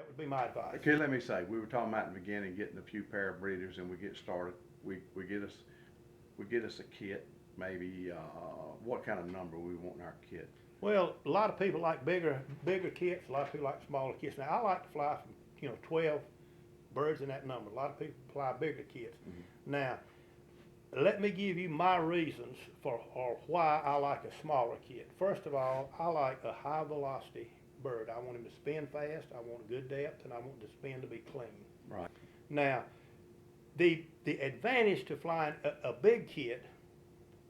That would be my advice. Okay, let me say, we were talking about in the beginning getting a few pair of breeders, and we get started. We get us a kit. Maybe what kind of number we want in our kit? Well, a lot of people like bigger kits. A lot of people like smaller kits. Now, I like to fly from 12 birds in that number. A lot of people fly bigger kits. Mm-hmm. Now, let me give you my reasons for or why I like a smaller kit. First of all, I like a high velocity bird. I want him to spin fast. I want a good depth, and I want the spin to be clean. Right. Now, the advantage to flying a big kit,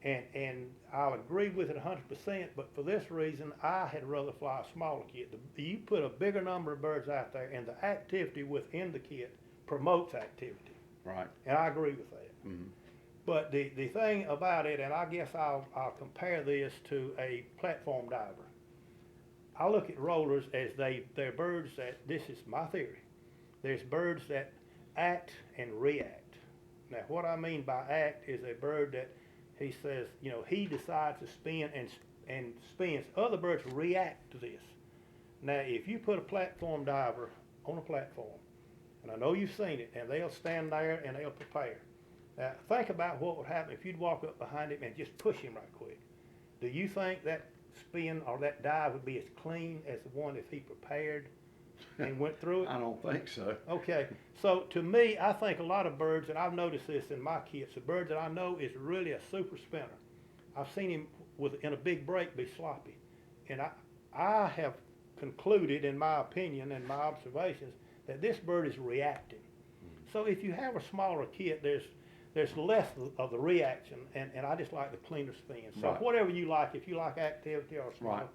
and I'll agree with it 100%, but for this reason, I had rather fly a smaller kit. You put a bigger number of birds out there, and the activity within the kit promotes activity. Right. And I agree with that. Mm-hmm. But the thing about it, and I guess I'll compare this to a platform diver. I look at rollers as they're birds that, this is my theory, there's birds that act and react. Now, what I mean by act is a bird that he says, he decides to spin and spins. Other birds react to this. Now, if you put a platform diver on a platform, and I know you've seen it, and they'll stand there and they'll prepare. Now, think about what would happen if you'd walk up behind him and just push him right quick. Do you think that spin or that dive would be as clean as the one if he prepared and went through it? I don't think so. Okay, so to me, I think a lot of birds, and I've noticed this in my kits, a bird that I know is really a super spinner. I've seen him in a big break be sloppy. And I have concluded, in my opinion and my observations, that this bird is reacting. So if you have a smaller kit, there's less of the reaction, and I just like the cleaner spin. So Right. Whatever you like, if you like activity or small. Right.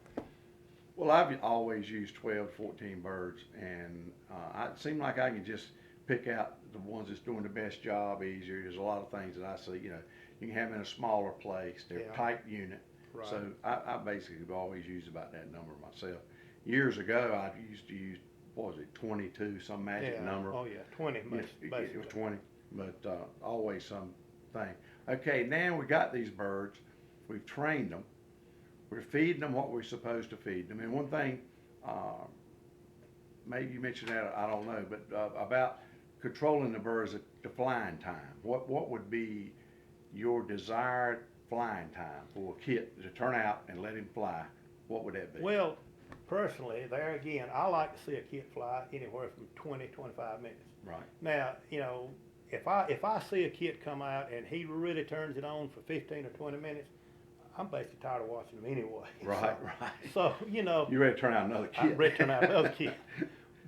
Well, I've always used 12, 14 birds, and it seems like I can just pick out the ones that's doing the best job easier. There's a lot of things that I see, you can have in a smaller place. They're Yeah. tight unit. Right. So I basically have always used about that number myself. Years ago, I used to use, what was it, 22, some magic number. Oh yeah, 20 basically. It was 20, but always something. Okay, now we got these birds. We've trained them. We're feeding them what we're supposed to feed them. And one thing, maybe you mentioned that, I don't know, but about controlling the birds at the flying time. What would be your desired flying time for a kit to turn out and let him fly? What would that be? Well, personally, there again, I like to see a kid fly anywhere from 20, 25 minutes. Right. Now, if I see a kid come out and he really turns it on for 15 or 20 minutes, I'm basically tired of watching him anyway. Right, so, right. So, You ready to turn out another kid? I'm ready to turn out another kid.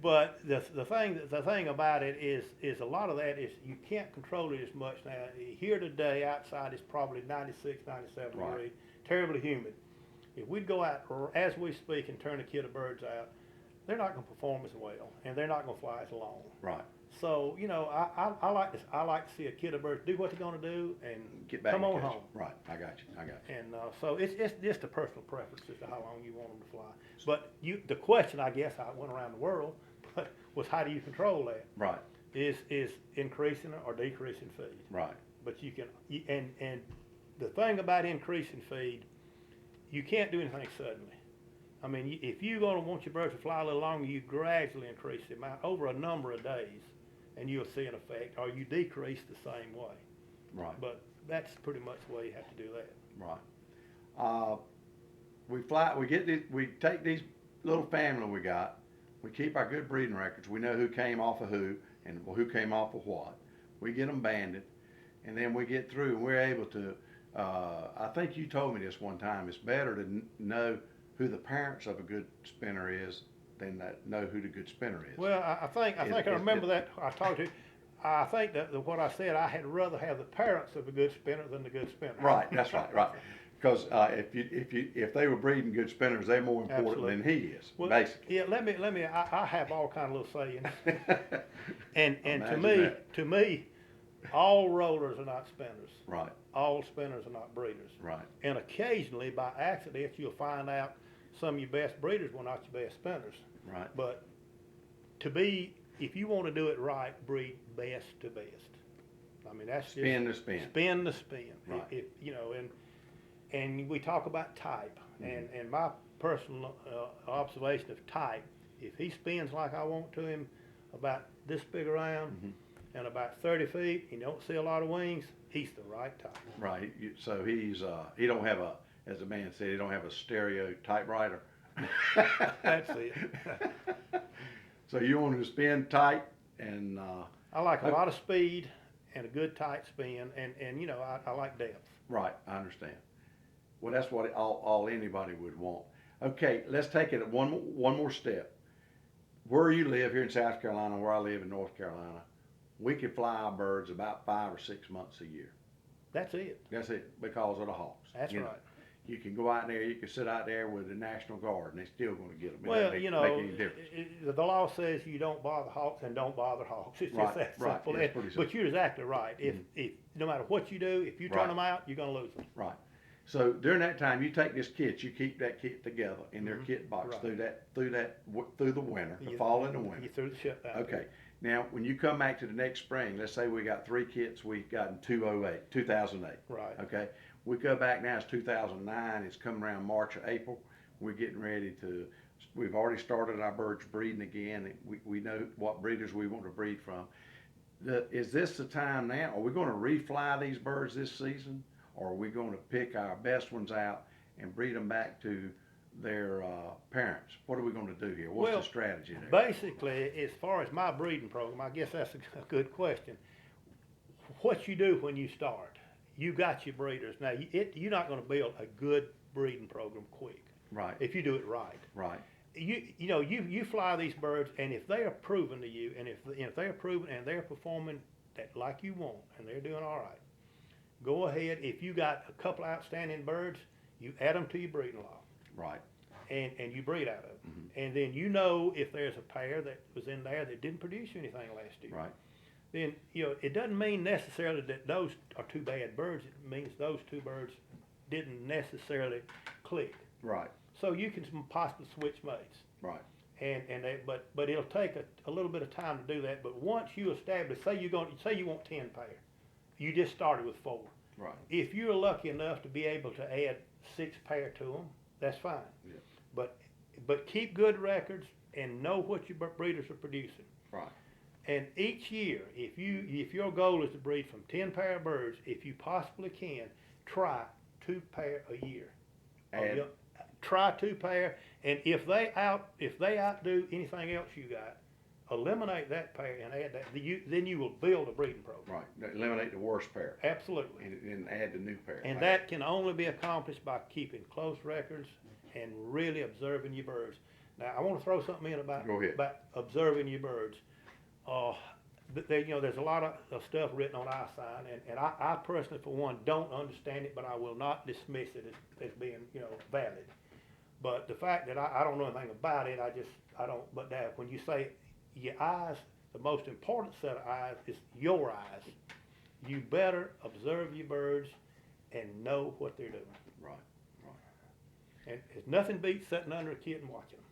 But the thing about it is a lot of that is you can't control it as much now. Here today, outside is probably 96, 97 Right. degrees, terribly humid. If we'd go out as we speak and turn a kid of birds out, they're not going to perform as well, and they're not going to fly as long. Right. So I like to see a kid of birds do what they're going to do and Get back come and on catch home. 'em. Right, I got you. And so it's just a personal preference as to how long you want them to fly. But the question, I guess, I went around the world, but was how do you control that? Right, Is increasing or decreasing feed. right, But you can, and the thing about increasing feed, you can't do anything suddenly. I mean, if you're going to want your birds to fly a little longer, you gradually increase the amount over a number of days, and you'll see an effect, or you decrease the same way. right, But that's pretty much the way you have to do that. right. We take these little family we got, we keep our good breeding records, we know who came off of who, and who came off of what. We get them banded, and then we get through, and we're able to, I think you told me this one time, it's better to know who the parents of a good spinner is than know who the good spinner is. Well, I think I remember that I talked to you. I think that what I said, I had rather have the parents of a good spinner than the good spinner. Right, that's right, right. Because if they were breeding good spinners, they're more important Absolutely. than he is, Well, basically. Yeah, let me. I have all kind of little sayings, and Imagine to me, all rollers are not spinners. Right, All spinners are not breeders. right, And occasionally, by accident, you'll find out some of your best breeders were not your best spinners. right. But if you want to do it right, breed best to best. I mean, that's Spin to spin. Spin to spin. Right. And we talk about type, and my personal observation of type if he spins like I want to him, about this big around Mm-hmm. and about 30 feet, you don't see a lot of wings, he's the right type. Right. So he don't have as the man said, he don't have a stereo typewriter. That's it. So you want him to spin tight and. I like a lot of speed and a good tight spin, and you know, I like depth. Right, I understand. Well, that's what all anybody would want. Okay, let's take it one more step. Where you live here in South Carolina, where I live in North Carolina, we can fly our birds about 5 or 6 months a year. That's it. That's it, because of the hawks. That's You know, right. you can go out there, you can sit out there with the National Guard, and they're still going to get them. It Well, doesn't you make know, any difference. the law says you don't bother hawks and don't bother hawks. It's Right, just that right. simple. It's pretty simple. But you're exactly right. If no matter what you do, if you turn Right. them out, you're going to lose them. Right. So during that time, you take this kit, you keep that kit together in their kit box Right. through the winter, the fall and the winter. You threw the shutdown. Okay. Now, when you come back to the next spring, let's say we got 3 kits we got in 2008. Right. Okay. We go back now, it's 2009. It's coming around March or April. We're getting ready we've already started our birds breeding again. We know what breeders we want to breed from. Is this the time now? Are we going to refly these birds this season? Or are we going to pick our best ones out and breed them back to their parents? What are we going to do here? What's the strategy there? Basically, as far as my breeding program, I guess that's a good question. What you do when you start, you got your breeders. Now, you're not going to build a good breeding program quick. Right. If you do it right. Right. You fly these birds, and if they are proven to you, and if they are proven and they're performing like you want, and they're doing all right, go ahead. If you got a couple outstanding birds, you add them to your breeding log. Right. And you breed out of them. And then you know if there's a pair that was in there that didn't produce you anything last year. Right. Then, it doesn't mean necessarily that those are 2 bad birds. It means those 2 birds didn't necessarily click. Right. So you can possibly switch mates. Right. But it'll take a little bit of time to do that. But once you establish, say you want 10 pair, you just started with 4. Right. If you're lucky enough to be able to add 6 pair to them, that's fine. Yeah. But keep good records and know what your breeders are producing. Right. And each year, if your goal is to breed from 10 pair of birds, if you possibly can, try 2 pair a year. Try 2 pair, and if they outdo anything else you got, eliminate that pair and add that. Then you will build a breeding program. Right. Eliminate the worst pair. Absolutely. And add the new pair. And that can only be accomplished by keeping close records and really observing your birds. Now, I want to throw something in about observing your birds. There's a lot of stuff written on eyesight, and I personally, for one, don't understand it, but I will not dismiss it as being, valid. But the fact that I don't know anything about it, I don't. But now, when you say your eyes, the most important set of eyes is your eyes. You better observe your birds and know what they're doing. Right. And there's nothing beats sitting under a kit and watching them.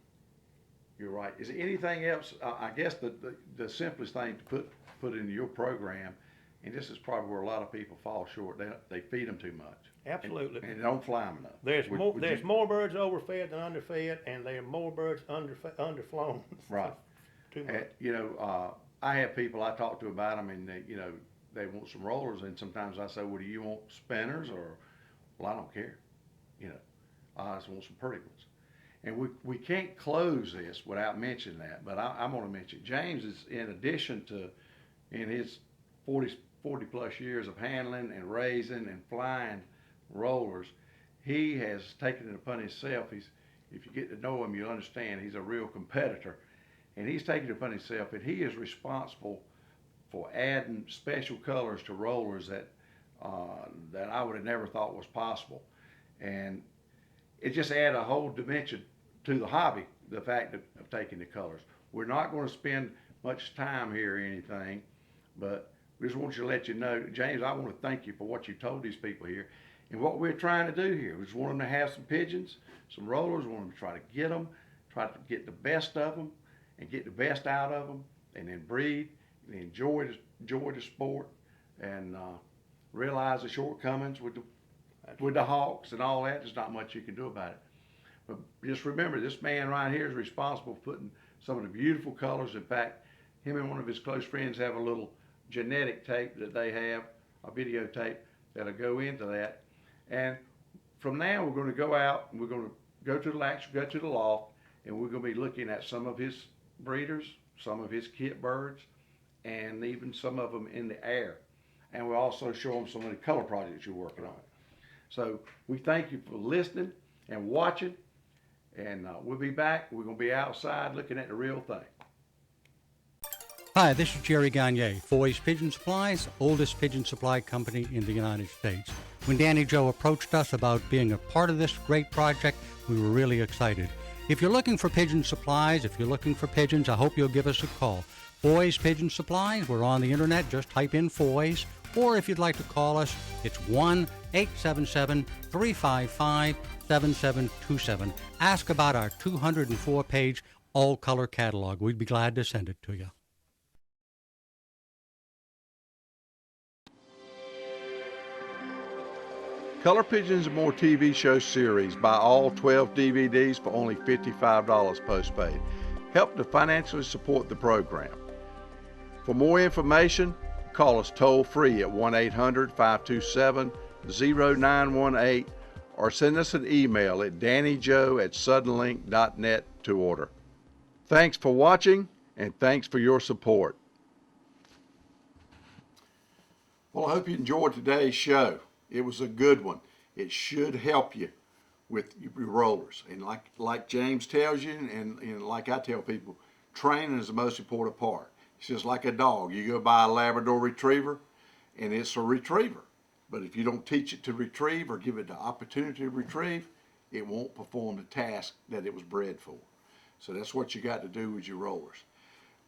You're right. Is there anything else? I guess the simplest thing to put into your program, and this is probably where a lot of people fall short. They feed them too much. Absolutely. And don't fly them enough. There's more birds overfed than underfed, and there are more birds underflown. Right. Too much. I have people I talk to about them, and they want some rollers, and sometimes I say, well, do you want spinners? Or, well, I don't care. I just want some pretty ones. And we can't close this without mentioning that, but I'm going to mention James is, in addition to, in his 40 plus years of handling and raising and flying rollers, he has taken it upon himself. If you get to know him, you'll understand he's a real competitor, and he's taken it upon himself, and he is responsible for adding special colors to rollers that I would have never thought was possible, and it just added a whole dimension to the hobby, the fact of taking the colors. We're not going to spend much time here or anything, but we just want you to let you know, James, I want to thank you for what you told these people here. And what we're trying to do here, we just want them to have some pigeons, some rollers, we want them to try to get them, try to get the best of them, and get the best out of them, and then breed, and enjoy the sport, and realize the shortcomings with the hawks and all that. There's not much you can do about it. But just remember, this man right here is responsible for some of the beautiful colors. In fact, him and one of his close friends have a little genetic tape that they have, a videotape that'll go into that. And from now, we're going to go out and we're going to go to the loft, and we're going to be looking at some of his breeders, some of his kit birds, and even some of them in the air. And we'll also show them some of the color projects you're working on. So we thank you for listening and watching, and we'll be back. We're going to be outside looking at the real thing. Hi, this is Jerry Gagne, Foy's Pigeon Supplies, oldest pigeon supply company in the United States. When Danny Joe approached us about being a part of this great project, we were really excited. If you're looking for pigeon supplies, if you're looking for pigeons, I hope you'll give us a call. Foy's Pigeon Supplies, we're on the internet, just type in Foy's, or if you'd like to call us, it's 1-877-355-7727. Ask about our 204-page all-color catalog. We'd be glad to send it to you. Color Pigeons and More TV show series. Buy all 12 DVDs for only $55 postpaid. Help to financially support the program. For more information, call us toll free at 1-800-527-0918 or send us an email at dannyjoe@suddenlink.net to order. Thanks for watching, and thanks for your support. Well, I hope you enjoyed today's show. It was a good one. It should help you with your rollers. And like James tells you, and like I tell people, training is the most important part. It's just like a dog. You go buy a Labrador Retriever, and it's a retriever. But if you don't teach it to retrieve or give it the opportunity to retrieve, it won't perform the task that it was bred for. So that's what you got to do with your rollers.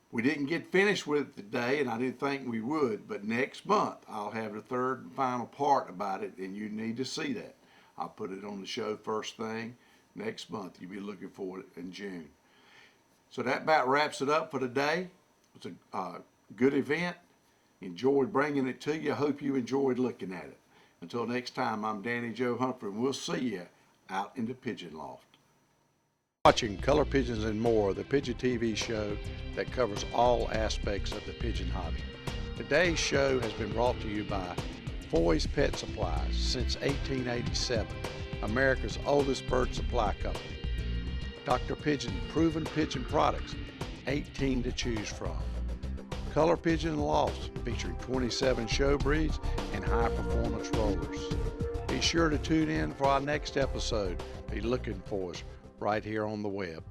We didn't get finished with it today, and I didn't think we would, but next month I'll have the third and final part about it, and you need to see that. I'll put it on the show first thing next month. You'll be looking for it in June. So that about wraps it up for today. It was a good event. Enjoyed bringing it to you. I hope you enjoyed looking at it. Until next time, I'm Danny Joe Humphrey, and we'll see you out in the Pigeon Loft. Watching Color Pigeons and More, the Pigeon TV show that covers all aspects of the pigeon hobby. Today's show has been brought to you by Foy's Pet Supplies since 1887, America's oldest bird supply company. Dr. Pigeon Proven Pigeon Products, 18 to choose from. Color Pigeon Lofts featuring 27 show breeds and high performance rollers. Be sure to tune in for our next episode. Be looking for us right here on the web.